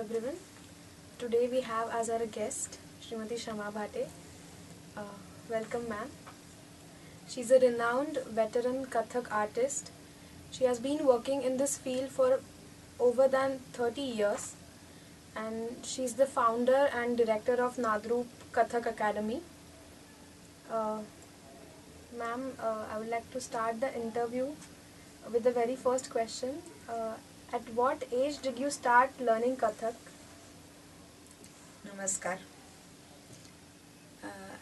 Everyone, today we have as our guest Srimati Shama Bhate. Welcome, ma'am. She's a renowned veteran Kathak artist. She has been working in this field for over than 30 years, and she's the founder and director of Nadru Kathak Academy. Uh, Ma'am, I would like to start the interview with the very first question. At what age did you start learning Kathak? Namaskar.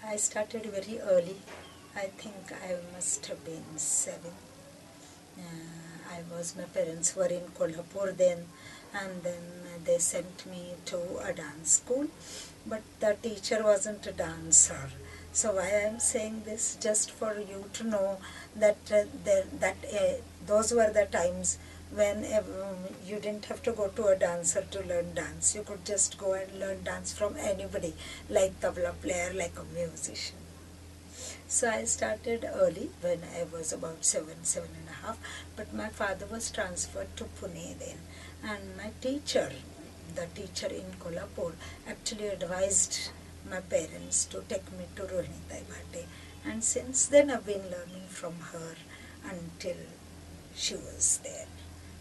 I started very early. I think I must have been 7. My parents were in Kolhapur then, and then they sent me to a dance school, but the teacher wasn't a dancer. So why I am saying this, just for you to know that those were the times when you didn't have to go to a dancer to learn dance. You could just go and learn dance from anybody, like tabla player, like a musician. So I started early when I was about 7.5, but my father was transferred to Pune then. And my teacher, the teacher in Kolhapur, actually advised my parents to take me to Rohini Bhate. And since then I've been learning from her until she was there,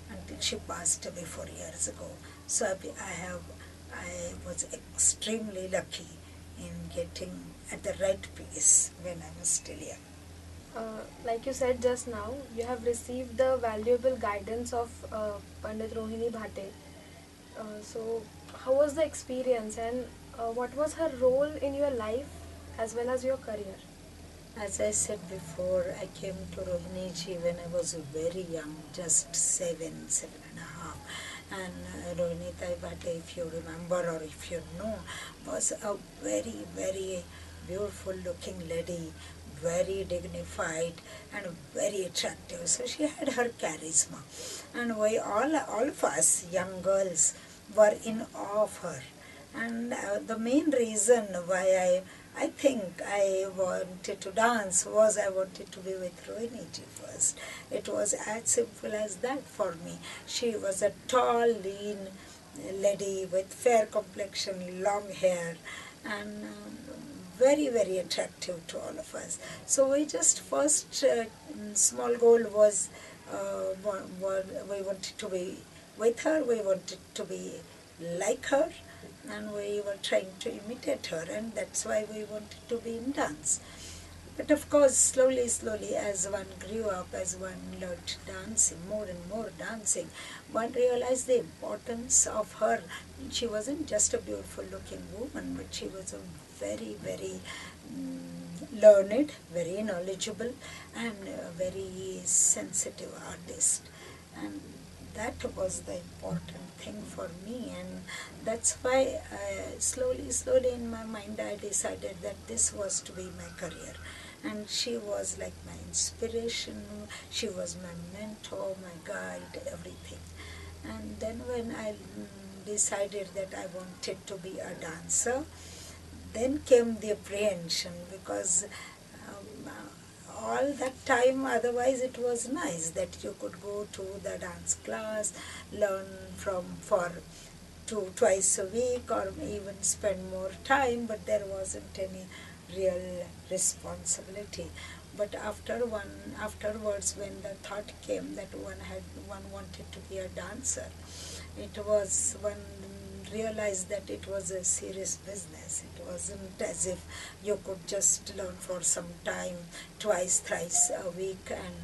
until she passed away 4 years ago. So I was extremely lucky in getting at the right place when I was still young. Like you said just now, you have received the valuable guidance of Pandit Rohini Bhate. So, how was the experience and what was her role in your life as well as your career? As I said before, I came to Rohiniji when I was very young, just 7.5. And Rohini Bhate, if you remember or if you know, was a very, very beautiful looking lady, very dignified and very attractive. So she had her charisma. And we all of us, young girls, were in awe of her. And the main reason why I think I wanted to dance was I wanted to be with Rohiniji first. It was as simple as that for me. She was a tall, lean lady with fair complexion, long hair, and very, very attractive to all of us. So we just first small goal was we wanted to be with her, we wanted to be like her, and we were trying to imitate her, and that's why we wanted to be in dance. But of course, slowly, as one grew up, as one learned dancing, more and more dancing, one realized the importance of her. She wasn't just a beautiful looking woman, but she was a very, very learned, very knowledgeable, and a very sensitive artist. And that was the important thing for me, and that's why slowly in my mind I decided that this was to be my career. And she was like my inspiration, she was my mentor, my guide, everything. And then when I decided that I wanted to be a dancer, then came the apprehension, because all that time, otherwise it was nice that you could go to the dance class, learn for twice a week, or even spend more time, but there wasn't any real responsibility. But afterwards, when the thought came that one wanted to be a dancer, it was one realized that it was a serious business. It wasn't as if you could just learn for some time, twice, thrice a week, and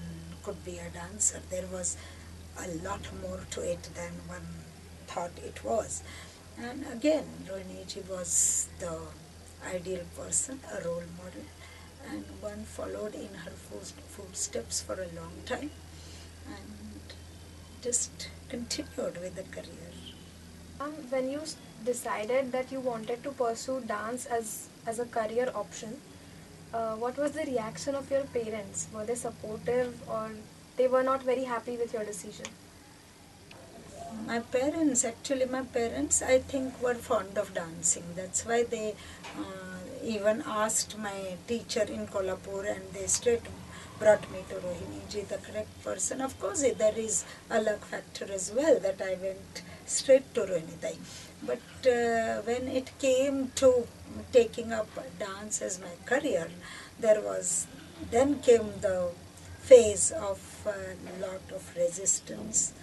could be a dancer. There was a lot more to it than one thought it was. And again, Rohiniji was the ideal person, a role model, and one followed in her footsteps for a long time and just continued with the career. When you decided that you wanted to pursue dance as a career option, what was the reaction of your parents? Were they supportive or they were not very happy with your decision? My parents, I think, were fond of dancing. That's why they even asked my teacher in Kolhapur, and they straight brought me to Rohiniji, the correct person. Of course, there is a luck factor as well, that I went straight to Rohinitai. But when it came to taking up dance as my career, then came the phase of a lot of resistance,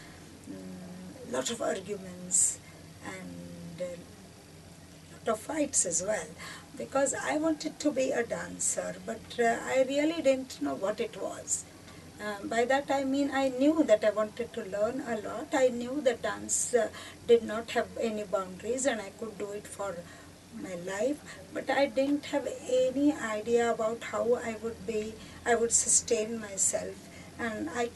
lot of arguments, and lot of fights as well, because I wanted to be a dancer, but I really didn't know what it was. By that I mean I knew that I wanted to learn a lot. I knew that dance did not have any boundaries and I could do it for my life, but I didn't have any idea about how I would sustain myself. And I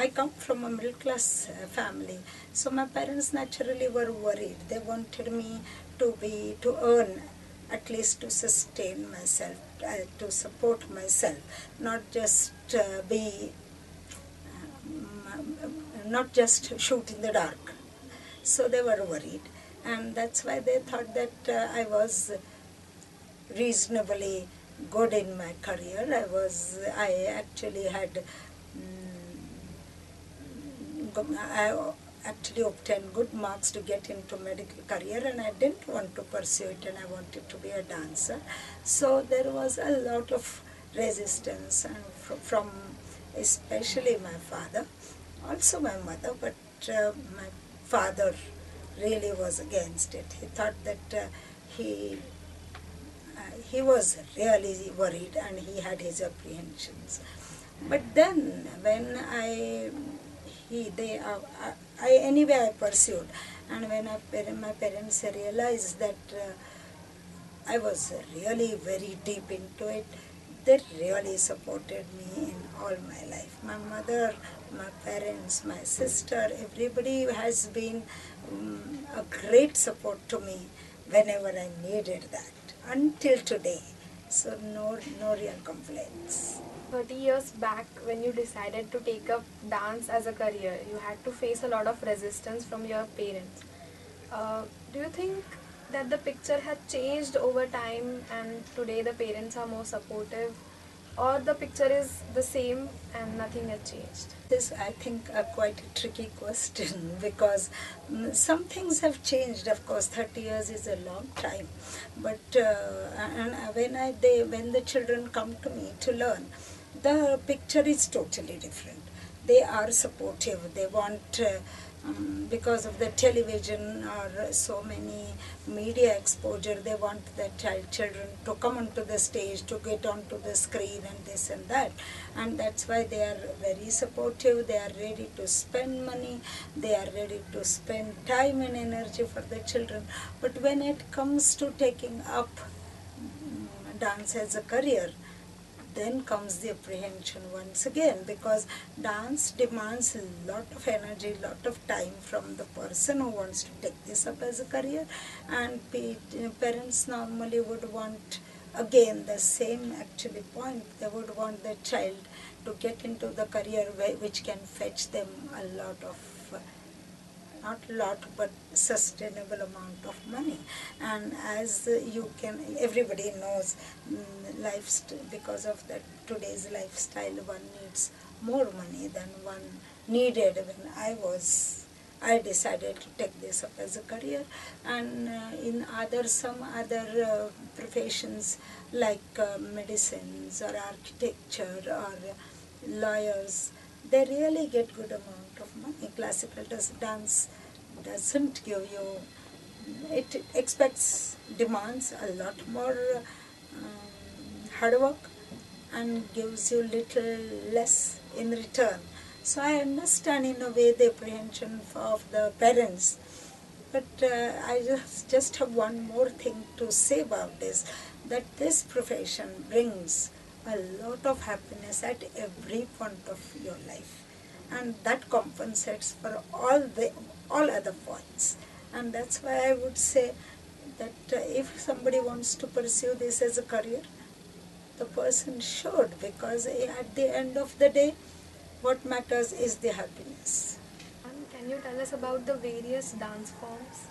come from a middle class family, so my parents naturally were worried. They wanted me to earn, at least to sustain myself, to support myself, not just be not just shoot in the dark. So they were worried, and that's why they thought that I was reasonably good in my career. I actually had I actually obtained good marks to get into medical career, and I didn't want to pursue it, and I wanted to be a dancer. So there was a lot of resistance and from especially my father, also my mother, but my father really was against it. He thought that he he was really worried and he had his apprehensions. But then when I pursued, and when my parents realized that I was really very deep into it, they really supported me in all my life. My mother, my parents, my sister, everybody has been a great support to me whenever I needed that, until today. So no real complaints. 30 years back, when you decided to take up dance as a career, you had to face a lot of resistance from your parents. Do you think that the picture had changed over time and today the parents are more supportive, or the picture is the same and nothing has changed? This, I think, quite a tricky question because some things have changed. Of course, 30 years is a long time, but when the children come to me to learn, the picture is totally different. They are supportive. They want. Because of the television or so many media exposure, they want the children to come onto the stage, to get onto the screen and this and that. And that's why they are very supportive. They are ready to spend money. They are ready to spend time and energy for the children. But when it comes to taking up dance as a career, then comes the apprehension once again, because dance demands a lot of energy, lot of time from the person who wants to take this up as a career. And parents normally would want, again, the same actually point. They would want the child to get into the career which can fetch them a lot of not a lot but sustainable amount of money. And as you can, everybody knows, because of that today's lifestyle, one needs more money than one needed when I decided to take this up as a career. And in some other professions like medicines or architecture or lawyers, they really get good amount of money. Classical dance doesn't give you, it expects, demands a lot more hard work and gives you little less in return. So I understand in a way the apprehension of the parents. But I just have one more thing to say about this, that this profession brings a lot of happiness at every point of your life, and that compensates for all other points. And that's why I would say that if somebody wants to pursue this as a career, the person should, because at the end of the day, what matters is the happiness. And can you tell us about the various dance forms?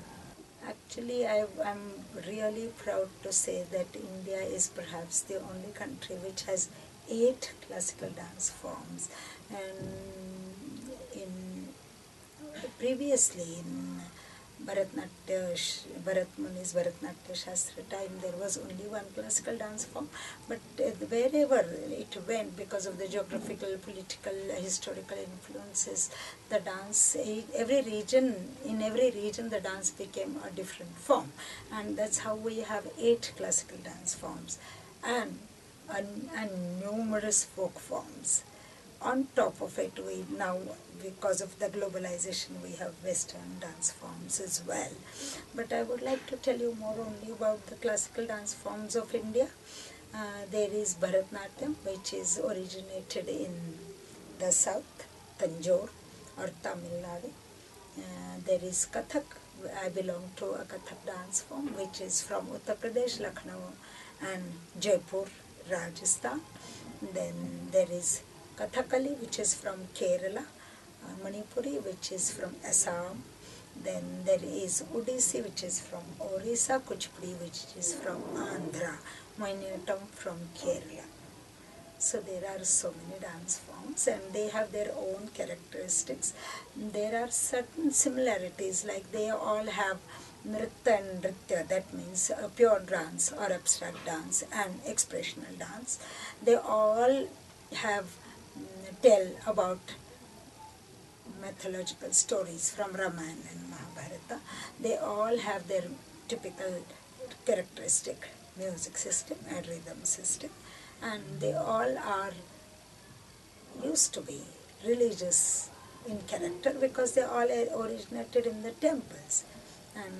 Actually, I'm really proud to say that India is perhaps the only country which has 8 classical dance forms. And previously in Bharat Muni's Bharatnatyam Shastra time, there was only one classical dance form, but wherever it went, because of the geographical, political, historical influences, the dance, in every region, the dance became a different form, and that's how we have 8 classical dance forms, and and numerous folk forms. On top of it, we now, because of the globalization, we have Western dance forms as well. But I would like to tell you more only about the classical dance forms of India. There is Bharatnatyam, which is originated in the south, Tanjore or Tamil Nadu. There is Kathak. I belong to a Kathak dance form, which is from Uttar Pradesh, Lucknow, and Jaipur, Rajasthan. Then there is Kathakali, which is from Kerala, Manipuri, which is from Assam. Then there is Odissi, which is from Orissa, Kuchipudi, which is from Andhra, Mohiniyattam from Kerala. So there are so many dance forms and they have their own characteristics. There are certain similarities, like they all have nritta and nritya, that means pure dance or abstract dance and expressional dance. They all have tell about mythological stories from Ramayana and Mahabharata. They all have their typical characteristic music system and rhythm system, and they all are used to be religious in character because they all originated in the temples and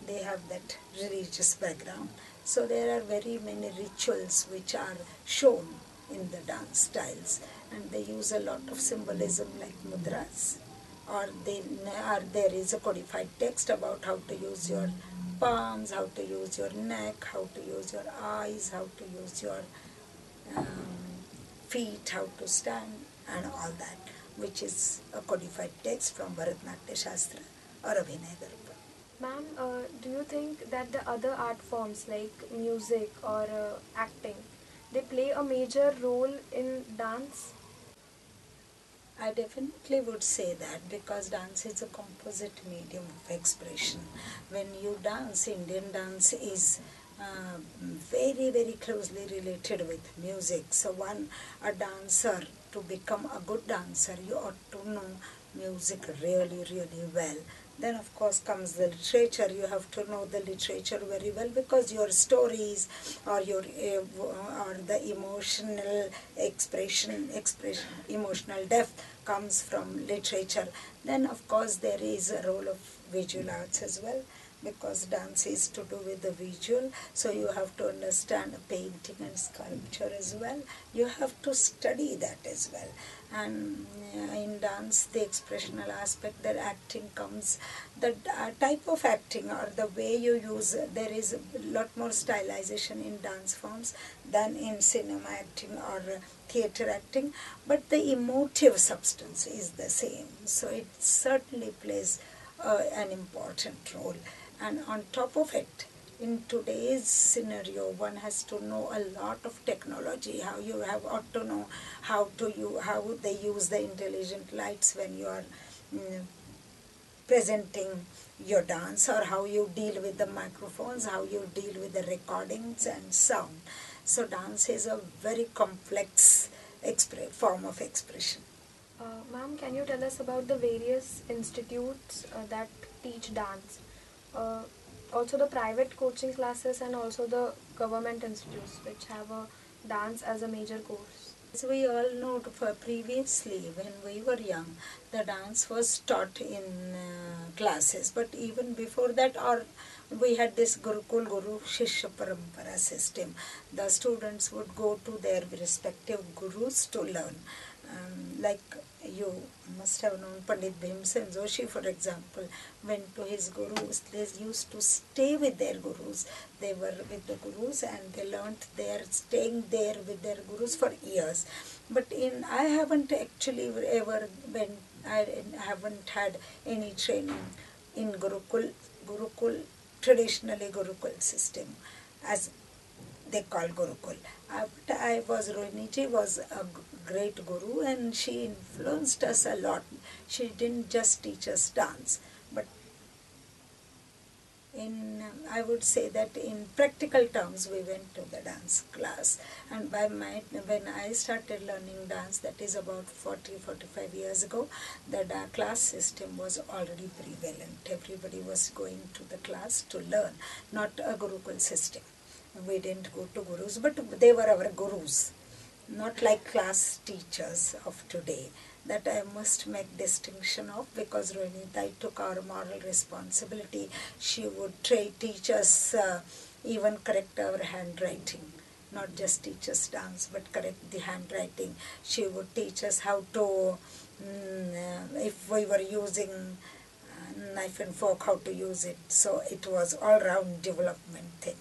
they have that religious background. So there are very many rituals which are shown in the dance styles, and they use a lot of symbolism like mudras, or there is a codified text about how to use your palms, how to use your neck, how to use your eyes, how to use your feet, how to stand, and all that, which is a codified text from Bharatnatyam Shastra or Abhinay Darpan. Ma'am, do you think that the other art forms like music or acting, they play a major role in dance? I definitely would say that, because dance is a composite medium of expression. When you dance, Indian dance is very, very closely related with music. So a dancer, to become a good dancer, you ought to know music really, really well. Then of course comes the literature. You have to know the literature very well, because your stories or your or the emotional expression, emotional depth comes from literature. Then of course there is a role of visual arts as well, because dance is to do with the visual, so you have to understand painting and sculpture as well. You have to study that as well. And in dance, the expressional aspect, that acting comes, the type of acting or the way you use, there is a lot more stylization in dance forms than in cinema acting or theatre acting, but the emotive substance is the same, so it certainly plays an important role. And on top of it, in today's scenario, one has to know a lot of technology. How you have ought to know how they use the intelligent lights when you are mm, presenting your dance, or how you deal with the microphones, how you deal with the recordings and sound. So dance is a very complex form of expression. Ma'am, can you tell us about the various institutes that teach dance? Uh, Also the private coaching classes and also the government institutes which have a dance as a major course. As we all know, previously when we were young, the dance was taught in classes. But even before that, or we had this Gurukul Guru Shishya Parampara system. The students would go to their respective gurus to learn. Like you must have known Pandit Bhimsen Joshi, for example, went to his gurus. They used to stay with their gurus. They were with the gurus and they learnt there, staying there with their gurus for years. But I haven't actually ever been, I haven't had any training in Gurukul, traditionally Gurukul system, as they call Gurukul. Rohiniji was a great guru, and she influenced us a lot. She didn't just teach us dance, but I would say that in practical terms, we went to the dance class. And when I started learning dance, that is about 45 years ago, the class system was already prevalent. Everybody was going to the class to learn, not a Gurukul system. We didn't go to gurus, but they were our gurus, not like class teachers of today. That I must make distinction of, because Rohinitai took our moral responsibility. She would teach us, even correct our handwriting, not just teach us dance but correct the handwriting. She would teach us how to, if we were using knife and fork, how to use it. So it was all round development thing.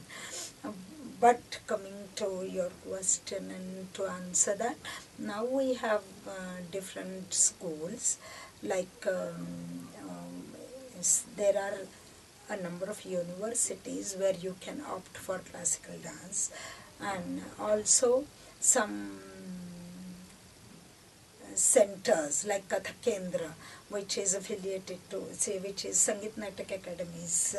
But coming to your question and to answer that, now we have different schools, like there are a number of universities where you can opt for classical dance, and also some centers like Kathak Kendra, which is affiliated to, say, which is Sangeet Natak Academy's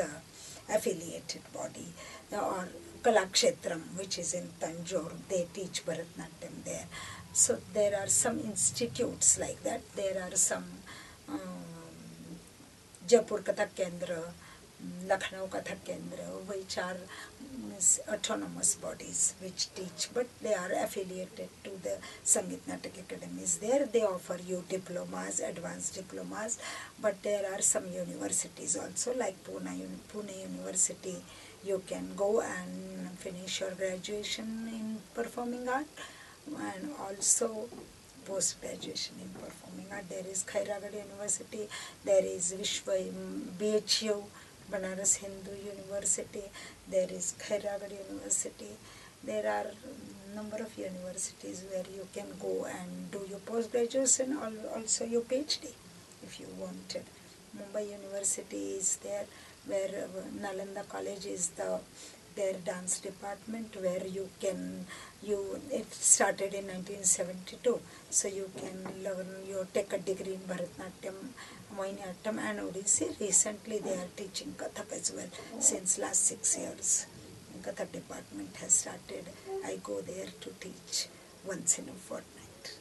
affiliated body, or Kalakshetram, which is in Tanjore. They teach Bharatanatyam there. So there are some institutes like that. There are some Jaipur Kathak Kendra, Lucknow Kathak Kendra, which are autonomous bodies which teach, but they are affiliated to the Sangeet Natak Academies. There they offer you diplomas, advanced diplomas, but there are some universities also, like Pune University. You can go and finish your graduation in performing art, and also post-graduation in performing art. There is Khairagad University, there is BHU, Banaras Hindu University, there is Khairagad University. There are number of universities where you can go and do your post-graduation, also your PhD if you wanted. Mumbai University is there, where Nalanda College is their dance department, where it started in 1972, so you can learn, you take a degree in Bharatanatyam, Mohiniyattam and Odissi. Recently they are teaching Kathak as well since last 6 years. Kathak department has started. I go there to teach once in a fortnight.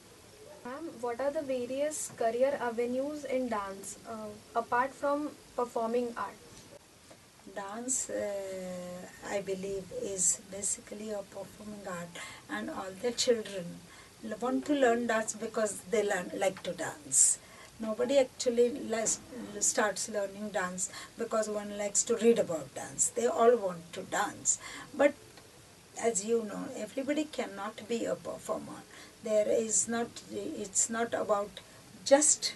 Ma'am, what are the various career avenues in dance apart from performing art? Dance, I believe, is basically a performing art, and all the children want to learn dance because they like to dance. Nobody actually starts learning dance because one likes to read about dance. They all want to dance. But as you know, everybody cannot be a performer. It's not about just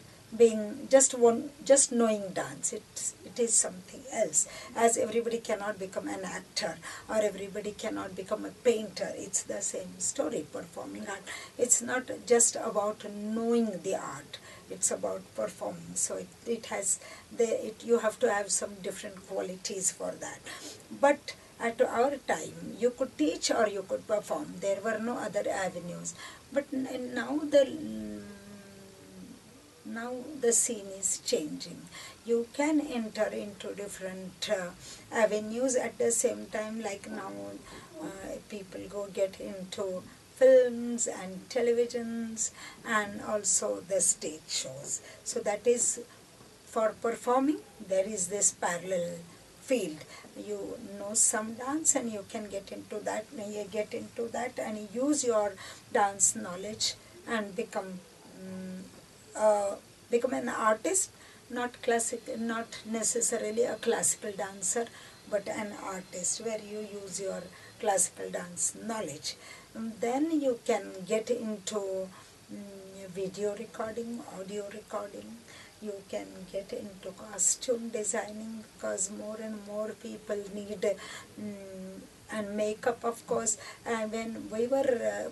just knowing dance. It is something else. As everybody cannot become an actor, or everybody cannot become a painter. It's the same story. Performing art, it's not just about knowing the art, it's about performing. So you have to have some different qualities for that. But at our time, you could teach or you could perform. There were no other avenues. But now the scene is changing. You can enter into different avenues at the same time. Like now, people get into films and televisions, and also the stage shows. So that is, for performing, there is this parallel field. You know some dance and you can get into that and use your dance knowledge and become an artist, not necessarily a classical dancer, but an artist, where you use your classical dance knowledge. Then you can get into video recording, audio recording. You can get into costume designing, because more and more people need and makeup, of course. And when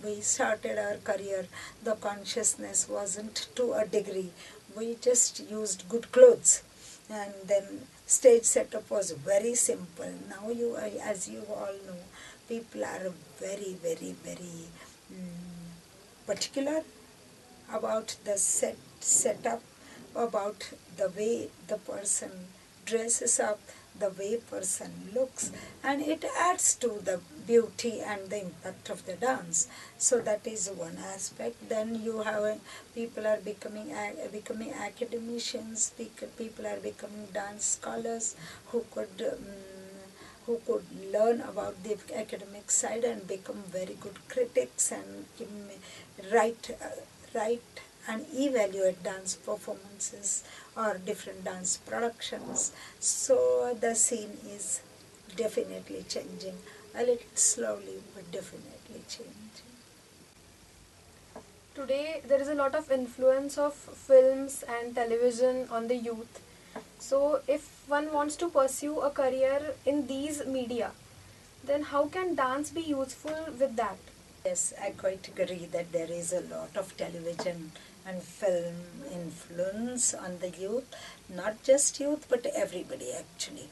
we started our career, the consciousness wasn't to a degree. We just used good clothes, and then stage setup was very simple. Now as you all know, people are very, very, very particular about the setup, about the way the person dresses up, the way person looks, and it adds to the beauty and the impact of the dance. So that is one aspect. Then you have people are becoming academicians, people are becoming dance scholars who could learn about the academic side and become very good critics and write and evaluate dance performances or different dance productions. So the scene is definitely changing, a little slowly, but definitely changing. Today, there is a lot of influence of films and television on the youth. So, if one wants to pursue a career in these media, then how can dance be useful with that? Yes, I quite agree that there is a lot of television and film influence on the youth, not just youth, but everybody actually.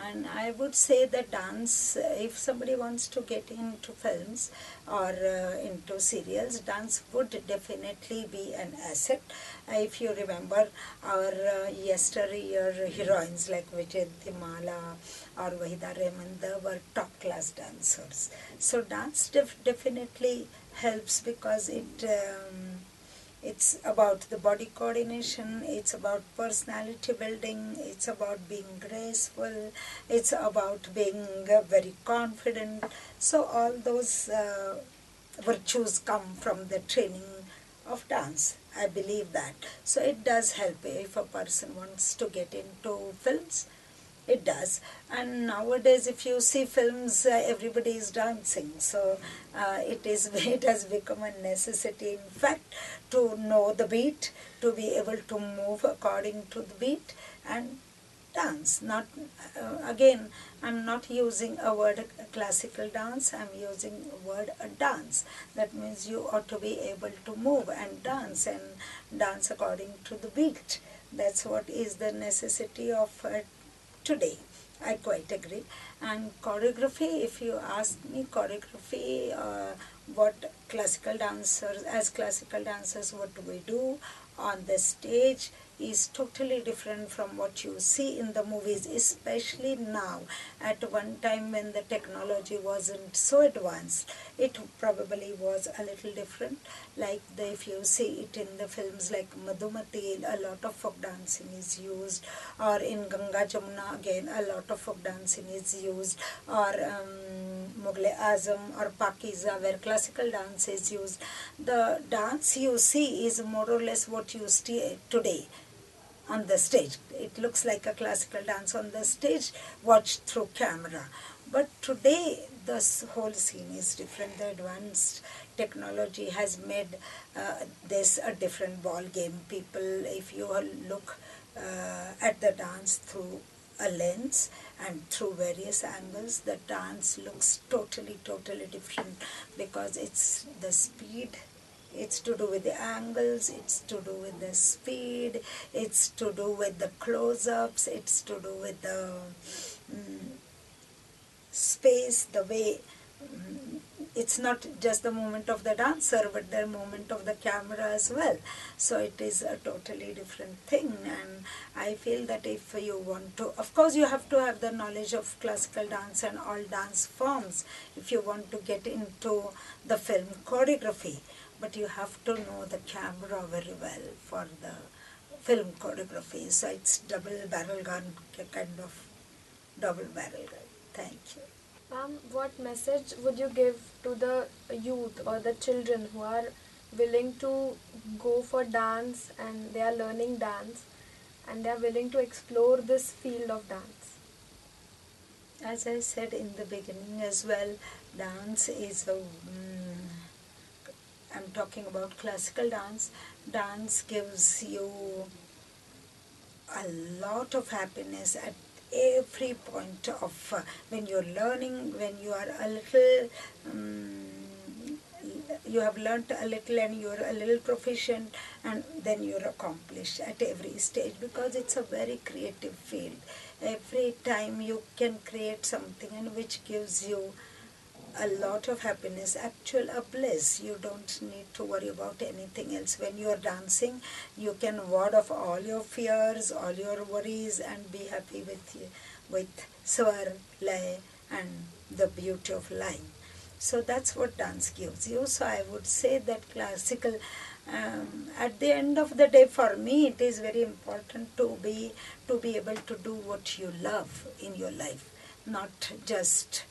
And I would say that dance, if somebody wants to get into films or into serials, dance would definitely be an asset. If you remember our yesteryear heroines like Vijay or Wahida Rehman, they were top class dancers. So dance definitely helps because it's about the body coordination, it's about personality building, it's about being graceful, it's about being very confident. So all those virtues come from the training of dance. I believe that. So it does help if a person wants to get into films. It does. And nowadays, if you see films, everybody is dancing. So it has become a necessity, in fact, to know the beat, to be able to move according to the beat and dance. Not again, I'm not using a word classical dance. I'm using a word dance. That means you ought to be able to move and dance according to the beat. That's what is the necessity of today. I quite agree. And choreography, if you ask me, choreography, what classical dancers, what we do on the stage is totally different from what you see in the movies, especially now. At one time when the technology wasn't so advanced, it probably was a little different. Like if you see it in the films like Madhumati, a lot of folk dancing is used, or in Ganga Jamuna again a lot of folk dancing is used, or Mughal Azam or Pakiza where classical dance is used. The dance you see is more or less what you see today on the stage. It looks like a classical dance on the stage watched through camera. But today this whole scene is different. The advanced technology has made this a different ball game. People, if you look at the dance through a lens and through various angles, the dance looks totally different because it's the speed, it's to do with the angles, it's to do with the speed, it's to do with the close-ups, it's to do with the space, the way it's not just the movement of the dancer but the movement of the camera as well. So it is a totally different thing, and I feel that if you want to, of course you have to have the knowledge of classical dance and all dance forms if you want to get into the film choreography, but you have to know the camera very well for the film choreography. So it's double barrel gun, kind of double barrel gun. Thank you. Ma'am, what message would you give to the youth or the children who are willing to go for dance and they are learning dance and they are willing to explore this field of dance? As I said in the beginning as well, dance is I'm talking about classical dance. Dance gives you a lot of happiness at every point of when you're learning, when you are a little, you have learnt a little and you're a little proficient, and then you're accomplished at every stage because it's a very creative field. Every time you can create something and which gives you a lot of happiness, actual a bliss. You don't need to worry about anything else. When you are dancing, you can ward off all your fears, all your worries, and be happy with swar, lay, and the beauty of line. So that's what dance gives you. So I would say that classical, at the end of the day, for me, it is very important to be able to do what you love in your life, not just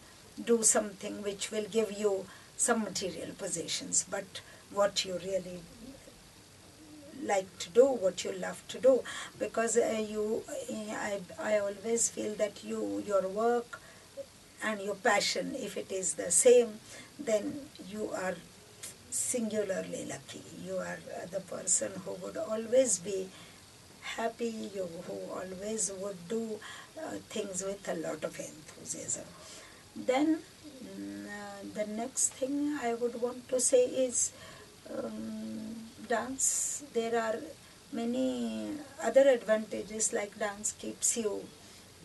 do something which will give you some material possessions, but what you really like to do, what you love to do, because I always feel that your work and your passion, if it is the same, then you are singularly lucky. You are the person who would always be happy, you who always would do things with a lot of enthusiasm. Then the next thing I would want to say is dance. There are many other advantages, like dance keeps you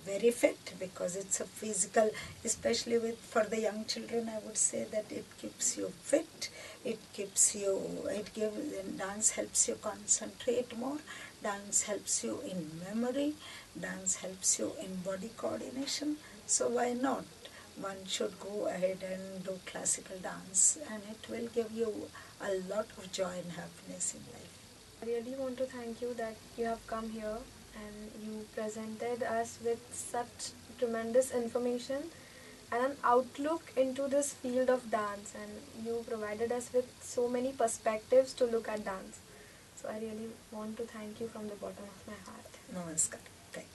very fit because it's a physical, especially with for the young children. I would say that it keeps you fit. Dance helps you concentrate more. Dance helps you in memory. Dance helps you in body coordination. So why not? One should go ahead and do classical dance, and it will give you a lot of joy and happiness in life. I really want to thank you that you have come here and you presented us with such tremendous information and an outlook into this field of dance, and you provided us with so many perspectives to look at dance. So I really want to thank you from the bottom of my heart. Namaskar. Thank you.